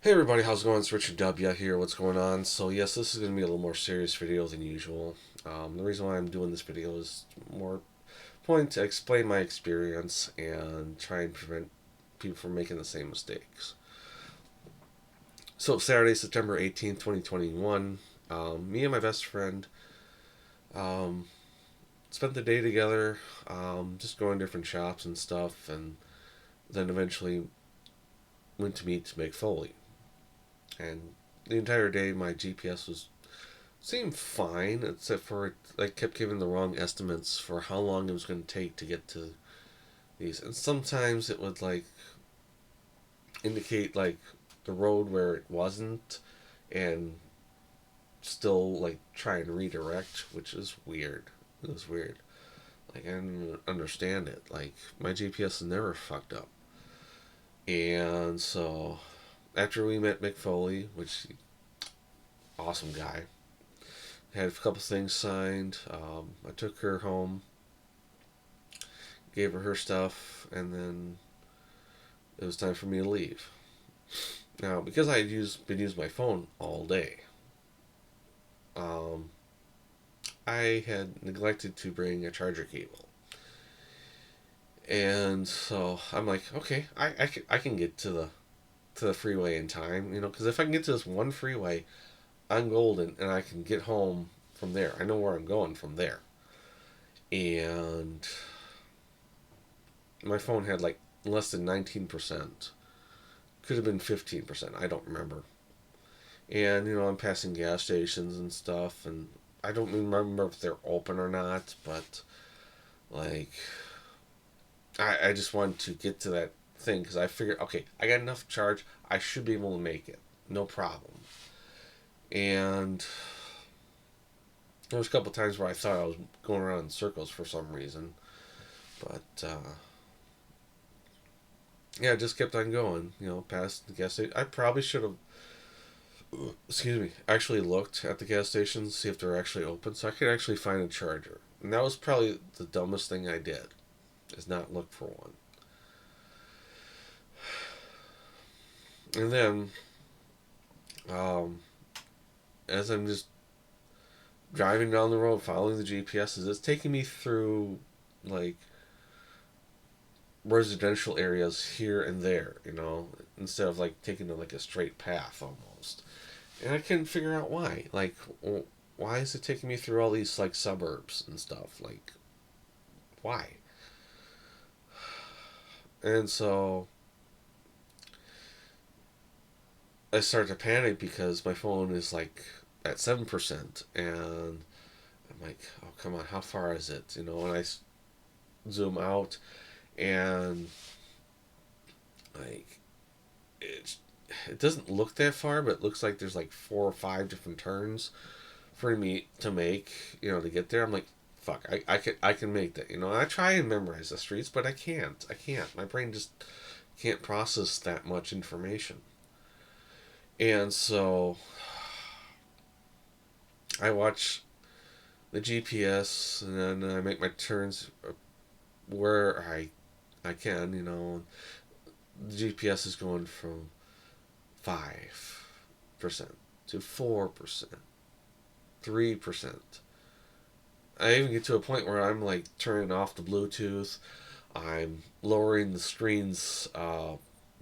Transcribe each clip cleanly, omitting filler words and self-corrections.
Hey everybody, how's it going? It's Richard Dubya here. What's going on? So yes, this is going to be a little more serious video than usual. The reason why I'm doing this video is more point to explain my experience and try and prevent people from making the same mistakes. So Saturday, September 18th, 2021, me and my best friend um, spent the day together, just going to different shops and stuff, and then eventually went to meet Mick Foley. And the entire day, my GPS was seemed fine, except for it like kept giving the wrong estimates for how long it was going to take to get to these, and sometimes it would like indicate like the road where it wasn't, and still like try and redirect, which is weird. It was weird. Like I didn't understand it. Like my GPS is never fucked up, and so after we met Mick Foley, which awesome guy, had a couple things signed. I took her home, gave her her stuff, and then it was time for me to leave. Now, because I had been using my phone all day, um, I had neglected to bring a charger cable, and so I'm like, okay, I can get to the freeway in time, because if I can get to this one freeway, I'm golden, and I can get home from there. I know where I'm going from there, and my phone had like less than 19%. Could have been 15%. I don't remember. And, I'm passing gas stations and stuff, and I don't remember if they're open or not, but, like, I just wanted to get to that thing because I figured, okay, I got enough charge. I should be able to make it. No problem. And there was a couple times where I thought I was going around in circles for some reason, but, yeah, I just kept on going, past the gas station. I probably should have, excuse me, actually looked at the gas stations to see if they're actually open so I could actually find a charger. And that was probably the dumbest thing I did, is not look for one. And then, um, as I'm just driving down the road, following the GPSs, it's taking me through like residential areas here and there, instead of like taking like a straight path almost. And I couldn't figure out why. Like, why is it taking me through all these like suburbs and stuff? Like, why? And so I start to panic because my phone is like at 7%, and I'm like, oh come on, how far is it? And I zoom out, and like it doesn't look that far, but it looks like there's like 4 or 5 different turns for me to make, to get there. I'm like, fuck, I can make that. I try and memorize the streets, but I can't. My brain just can't process that much information. And so I watch the GPS, and then I make my turns where I can. The GPS is going from 5% to 4%, 3%. I even get to a point where I'm like turning off the Bluetooth. I'm lowering the screen's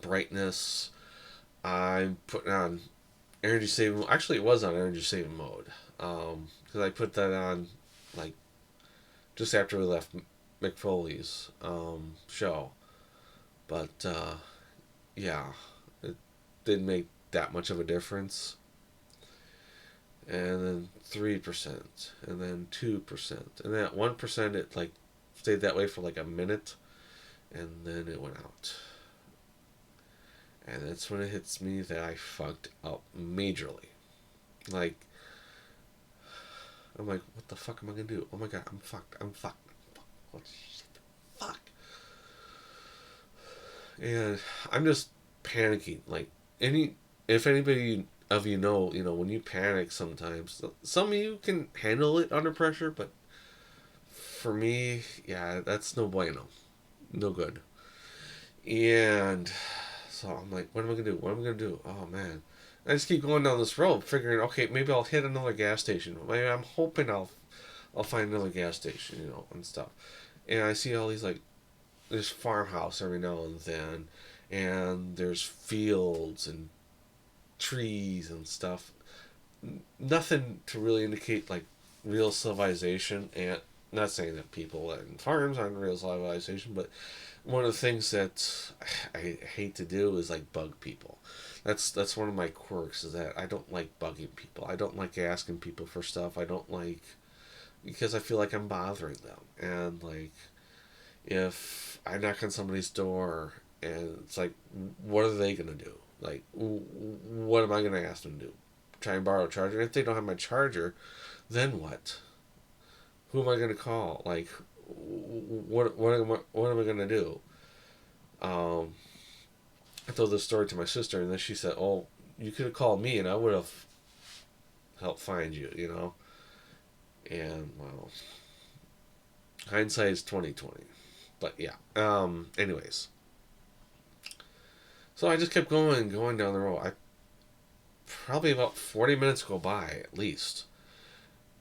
brightness. I'm putting on energy saving. Actually, it was on energy saving mode because I put that on like just after we left McFoley's show. But yeah, it didn't make that much of a difference. And then 3%, and then 2%, and then at 1% it like stayed that way for like a minute, and then it went out. And that's when it hits me that I fucked up majorly. Like, I'm like, what the fuck am I gonna do? Oh my god, I'm fucked. I'm fucked. What shit? Fuck. And I'm just panicking. Like, if anybody of when you panic sometimes, some of you can handle it under pressure, but for me, yeah, that's no bueno. No good. And so So I'm like, what am I gonna do? What am I gonna do? Oh man. I just keep going down this road, figuring, okay, maybe I'll hit another gas station. Maybe I'm hoping I'll find another gas station, and stuff. And I see all these like there's farmhouse every now and then, and there's fields and trees and stuff. Nothing to really indicate like real civilization. And not saying that people in farms aren't real civilization, but one of the things that I hate to do is like bug people. That's one of my quirks, is that I don't like bugging people. I don't like asking people for stuff. I don't like, because I feel like I'm bothering them. And like if I knock on somebody's door and it's like, what are they gonna do? Like, what am I gonna ask them to do? Try and borrow a charger? If they don't have my charger, then what? Who am I gonna call? Like, what am I gonna do? Um, I told this story to my sister, and then she said, "Oh, you could have called me, and I would have helped find you." And well, hindsight is 2020. But yeah. Anyways, so I just kept going down the road. I probably about 40 minutes go by at least,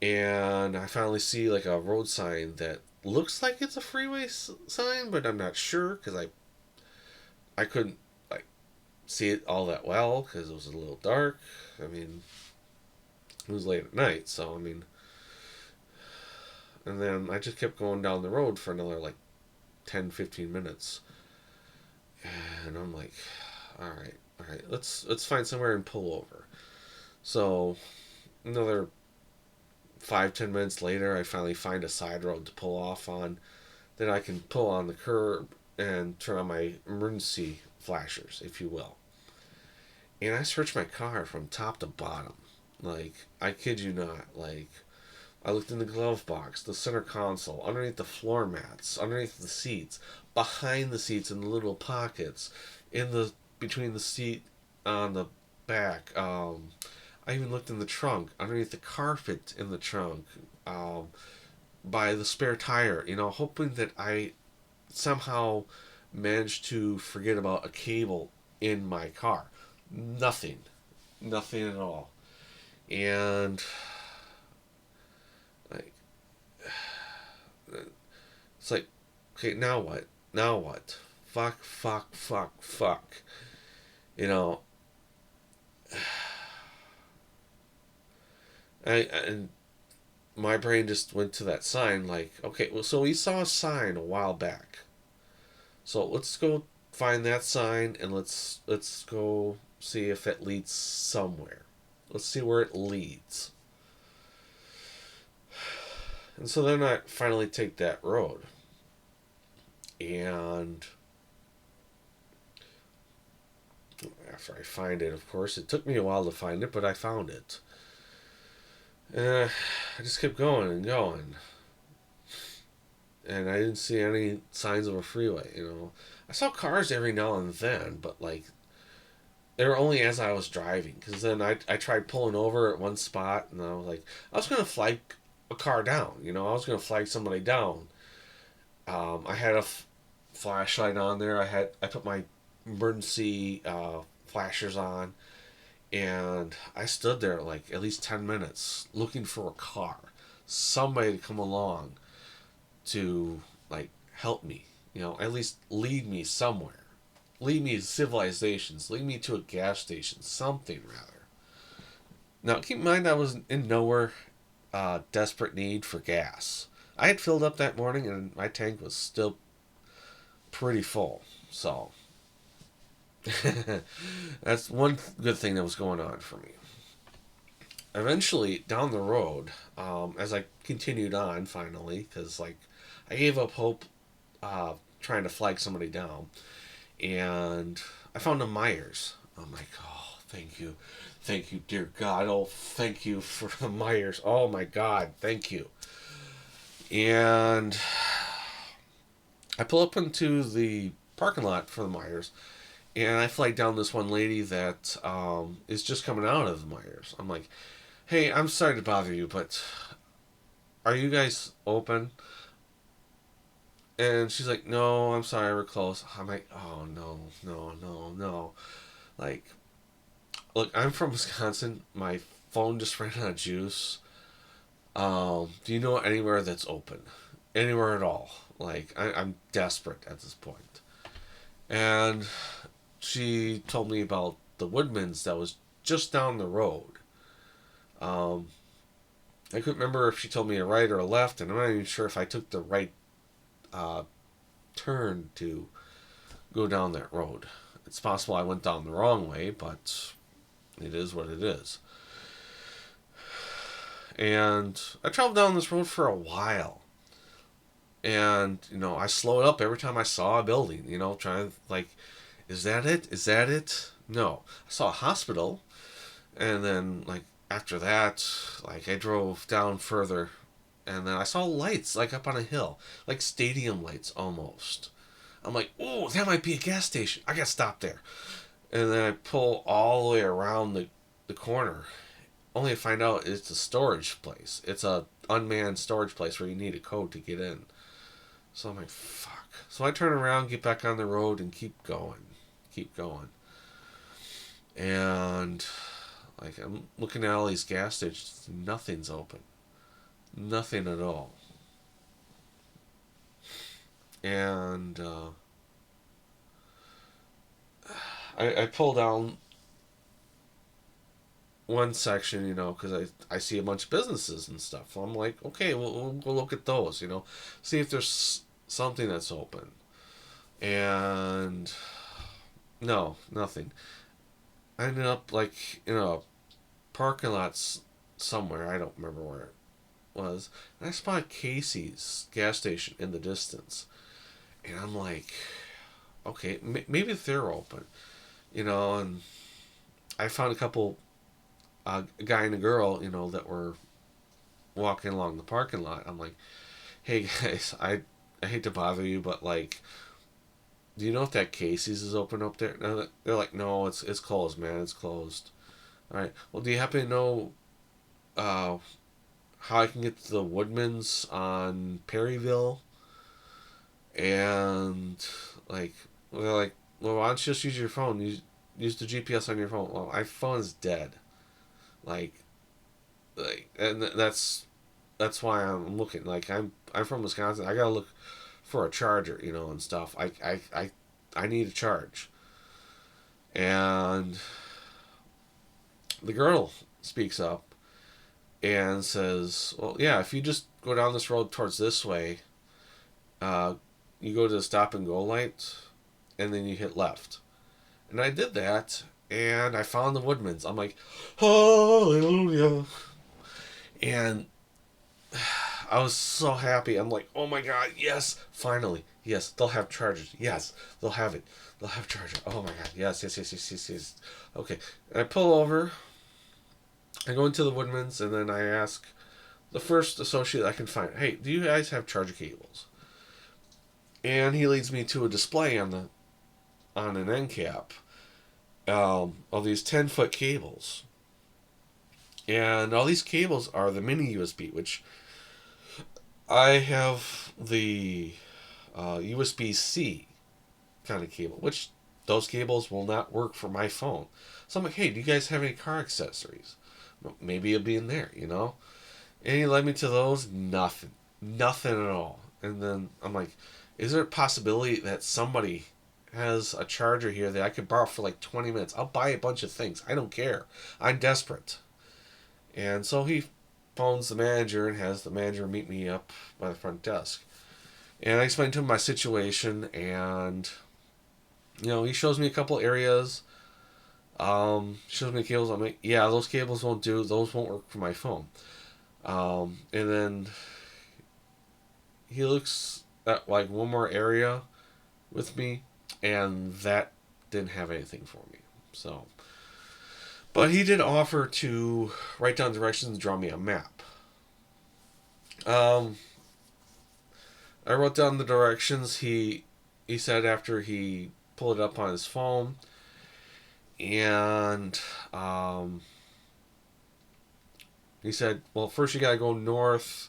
and I finally see like a road sign that looks like it's a freeway sign, but I'm not sure because I couldn't like see it all that well because it was a little dark. I mean, it was late at night, so I mean, and then I just kept going down the road for another like 10-15 minutes, and I'm like, all right, let's find somewhere and pull over. So another 5-10 minutes later, I finally find a side road to pull off on. Then I can pull on the curb and turn on my emergency flashers, if you will. And I searched my car from top to bottom. Like, I kid you not. Like, I looked in the glove box, the center console, underneath the floor mats, underneath the seats, behind the seats in the little pockets, in the between the seat on the back. I even looked in the trunk, underneath the carpet in the trunk, by the spare tire. Hoping that I somehow managed to forget about a cable in my car. Nothing, nothing at all. And like it's like, okay, now what? Now what? Fuck, fuck, fuck, fuck. You know, and my brain just went to that sign. Like, okay, well, so we saw a sign a while back. So let's go find that sign and let's go see if it leads somewhere. Let's see where it leads. And so then I finally take that road. And after I find it, of course, it took me a while to find it, but I found it. And I just kept going and going. And I didn't see any signs of a freeway. I saw cars every now and then, but like, they were only as I was driving. Because then I tried pulling over at one spot, and I was like, I was going to flag a car down. I was going to flag somebody down. I had a flashlight on there. I put my emergency flashers on, and I stood there like at least 10 minutes looking for a car, somebody to come along to like help me, at least lead me somewhere, lead me to civilizations, lead me to a gas station, something rather. Now keep in mind I was in nowhere desperate need for gas. I had filled up that morning and my tank was still pretty full, so that's one good thing that was going on for me. Eventually, down the road, as I continued on, finally, because like I gave up hope trying to flag somebody down, and I found a Myers. I'm like, oh, thank you, dear God, oh, thank you for the Myers. Oh my God, thank you. And I pull up into the parking lot for the Myers, and I flag down this one lady that is just coming out of the Myers. I'm like, hey, I'm sorry to bother you, but are you guys open? And she's like, no, I'm sorry, we're close. I'm like, oh, no, no, no, no. Like, look, I'm from Wisconsin. My phone just ran out of juice. Do you know anywhere that's open? Anywhere at all? Like, I'm desperate at this point. And she told me about the Woodman's that was just down the road. Um, I couldn't remember if she told me a right or a left, and I'm not even sure if I took the right uh, turn to go down that road. It's possible I went down the wrong way, but it is what it is. And I traveled down this road for a while. And, I slowed up every time I saw a building, trying to, like, is that it? Is that it? No. I saw a hospital. And then, like, after that, like, I drove down further. And then I saw lights, like, up on a hill. Like, stadium lights, almost. I'm like, oh, that might be a gas station. I got to stop there. And then I pull all the way around the corner. Only to find out it's a storage place. It's a unmanned storage place where you need a code to get in. So I'm like, fuck. So I turn around, get back on the road, and keep going. Keep going. And, like, I'm looking at all these gas stations. Nothing's open. Nothing at all. And I pull down one section, because I see a bunch of businesses and stuff. So I'm like, okay, we'll go look at those, see if there's something that's open. And no, nothing. I ended up like in a parking lot somewhere. I don't remember where it was. And I spotted Casey's gas station in the distance. And I'm like, okay, maybe they're open, and I found a couple, a guy and a girl, that were walking along the parking lot. I'm like, hey guys, I hate to bother you, but like, do you know if that Casey's is open up there? No, they're like, no, it's closed, man. It's closed. All right. Well, do you happen to know uh, how I can get to the Woodman's on Perryville? And like, they're like, well, why don't you just use your phone? Use the GPS on your phone. Well, my phone is dead. Like, and that's why I'm looking. Like, I'm from Wisconsin. I gotta look for a charger, and stuff. I need a charge. And the girl speaks up and says, well, yeah, if you just go down this road towards this way, you go to the stop and go light, and then you hit left. And I did that, and I found the Woodman's. I'm like, hallelujah. And I was so happy. I'm like, oh my god, yes, finally. Yes, they'll have chargers. Yes, they'll have it. They'll have charger. Oh my god, yes, yes, yes, yes, yes, yes. Okay. And I pull over. I go into the Woodman's, and then I ask the first associate I can find, hey, do you guys have charger cables? And he leads me to a display on an end cap of these 10-foot cables. And all these cables are the mini USB, which I have the USB-C kind of cable, which those cables will not work for my phone. So I'm like, hey, do you guys have any car accessories? Maybe it'll be in there, And he led me to those. Nothing. Nothing at all. And then I'm like, is there a possibility that somebody has a charger here that I could borrow for like 20 minutes? I'll buy a bunch of things. I don't care. I'm desperate. And so he phones the manager and has the manager meet me up by the front desk. And I explained to him my situation, and he shows me a couple areas. Shows me cables. I'm like, yeah, those cables won't do. Those won't work for my phone. And then he looks at like one more area with me, and that didn't have anything for me. So, but he did offer to write down directions and draw me a map. I wrote down the directions. He said after he pulled it up on his phone, and he said, well, first you gotta go north,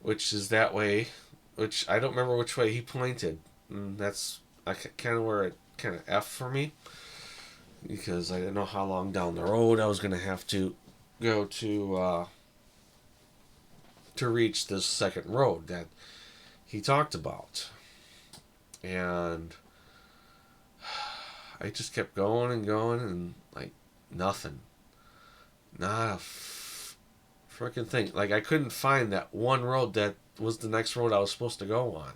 which is that way, which I don't remember which way he pointed. And that's kind of where it kind of F for me, because I didn't know how long down the road I was going to have to go to reach this second road that he talked about. And I just kept going and going, and like nothing. Not a freaking thing. Like, I couldn't find that one road that was the next road I was supposed to go on.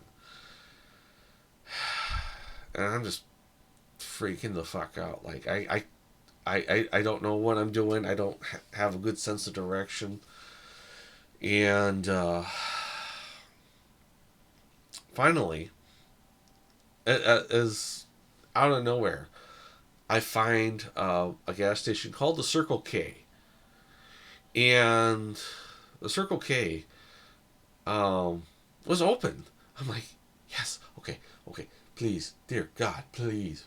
And I'm just freaking the fuck out. Like, I don't know what I'm doing. I don't have a good sense of direction. And finally, as out of nowhere, I find a gas station called the Circle K. And the Circle K was open. I'm like, yes, okay, please, dear God, please,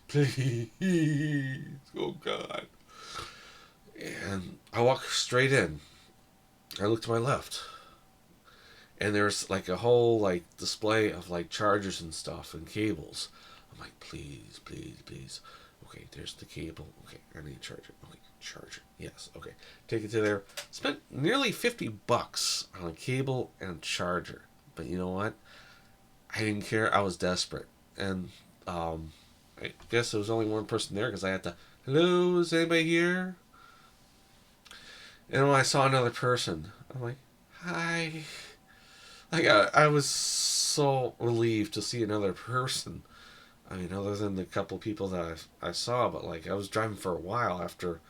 oh God. And I walk straight in. I look to my left, and there's like a whole like display of like chargers and stuff and cables. I'm like, please, Okay, there's the cable. Okay, I need a charger. Okay, charger. Yes. Okay, take it to there. Spent nearly $50 on a cable and charger. But you know what? I didn't care. I was desperate, and I guess there was only one person there because I had to. Hello, is anybody here? And when I saw another person, I'm like, hi. Like, I was so relieved to see another person. I mean, other than the couple people that I saw, but like, I was driving for a while after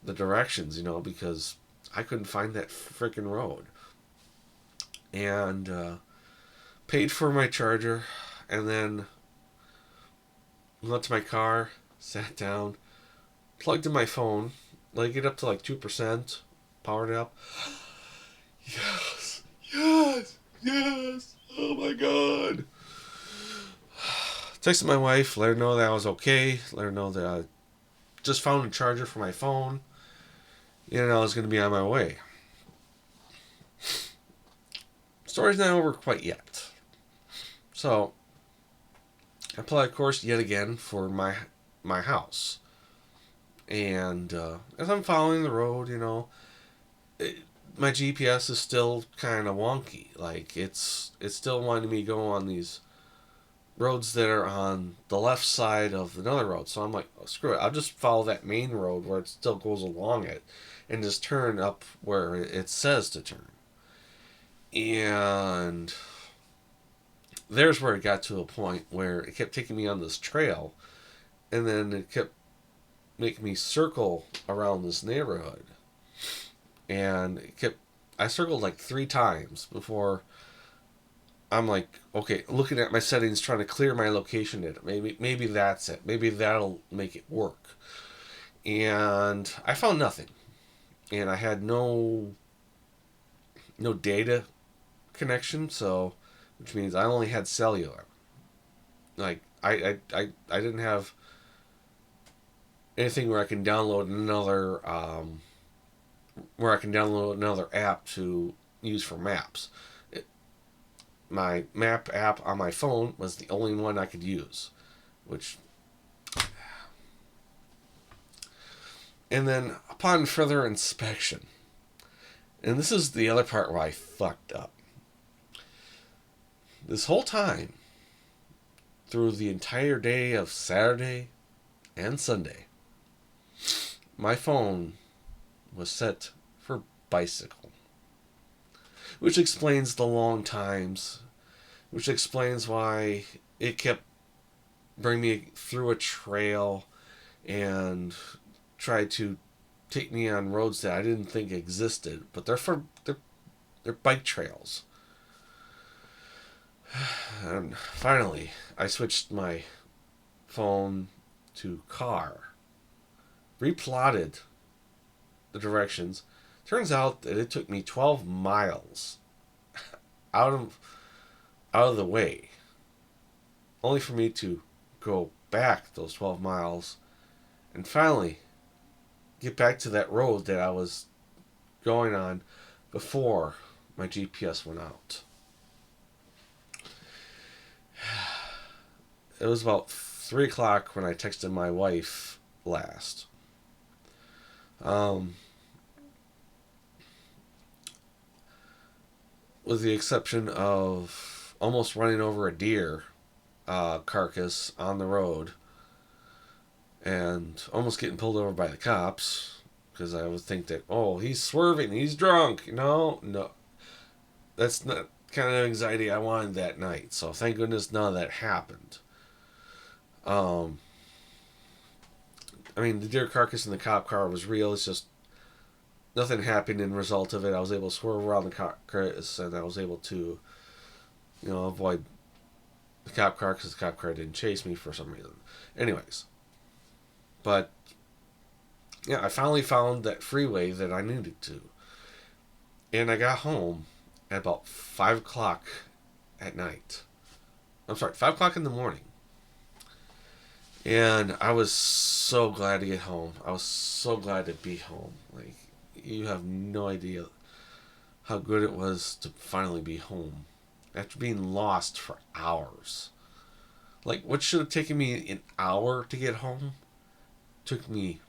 the directions, because I couldn't find that freaking road. And paid for my charger, and then went to my car, sat down, plugged in my phone, let it get up to like 2%, powered it up. Yes, oh my God. Texted my wife, let her know that I was okay, let her know that I just found a charger for my phone, I was going to be on my way. Story's not over quite yet. So, I applied, of course, yet again for my house. And as I'm following the road, my GPS is still kind of wonky. Like, it's still wanting me to go on these roads that are on the left side of another road. So I'm like, oh, screw it. I'll just follow that main road where it still goes along it and just turn up where it says to turn. And there's where it got to a point where it kept taking me on this trail, and then it kept making me circle around this neighborhood. And I circled like 3 times before I'm like, okay, looking at my settings, trying to clear my location data. Maybe that's it. Maybe that'll make it work. And I found nothing. And I had no data connection, so which means I only had cellular. Like I didn't have anything where I can download another app to use for maps. My map app on my phone was the only one I could use, which. And then upon further inspection, and this is the other part where I fucked up. This whole time, through the entire day of Saturday and Sunday, my phone was set for bicycle. Which explains the long times. Which explains why it kept bringing me through a trail and tried to take me on roads that I didn't think existed. But they're bike trails. And finally, I switched my phone to car. Replotted the directions. Turns out that it took me 12 miles out of the way, only for me to go back those 12 miles and finally get back to that road that I was going on before my GPS went out. it was about 3 o'clock when I texted my wife last. Um, with the exception of almost running over a deer carcass on the road and almost getting pulled over by the cops because I would think that, oh, he's swerving, he's drunk. No, no. That's not kind of anxiety I wanted that night. So thank goodness none of that happened. Um, I mean, the deer carcass in the cop car was real. It's just nothing happened in result of it. I was able to swerve around the carcass and I was able to, avoid the cop car because the cop car didn't chase me for some reason. Anyways, but yeah, I finally found that freeway that I needed to. And I got home at about 5 o'clock at night. I'm sorry, 5 o'clock in the morning. And I was so glad to get home. I was so glad to be home. Like, you have no idea how good it was to finally be home. After being lost for hours. Like, what should have taken me an hour to get home took me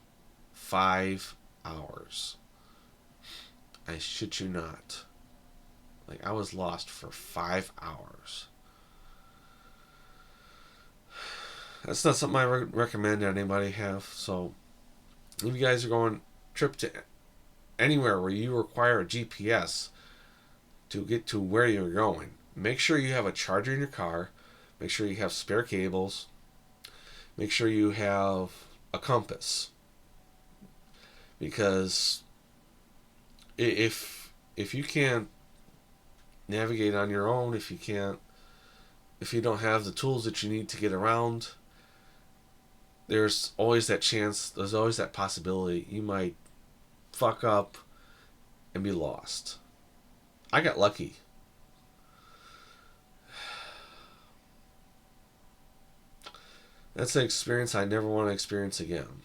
5 hours. I shit you not. Like, I was lost for 5 hours. That's not something I recommend anybody have. So, if you guys are going trip to anywhere where you require a GPS to get to where you're going, make sure you have a charger in your car. Make sure you have spare cables. Make sure you have a compass. Because if you can't navigate on your own, if you don't have the tools that you need to get around, there's always that chance, there's always that possibility you might fuck up and be lost. I got lucky. That's an experience I never want to experience again.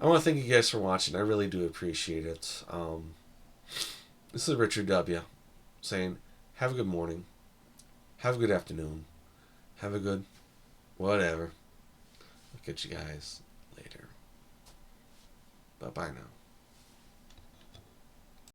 I want to thank you guys for watching. I really do appreciate it. This is Richard Dubya saying, have a good morning. Have a good afternoon. Have a good whatever. I'll catch you guys later. Bye-bye now.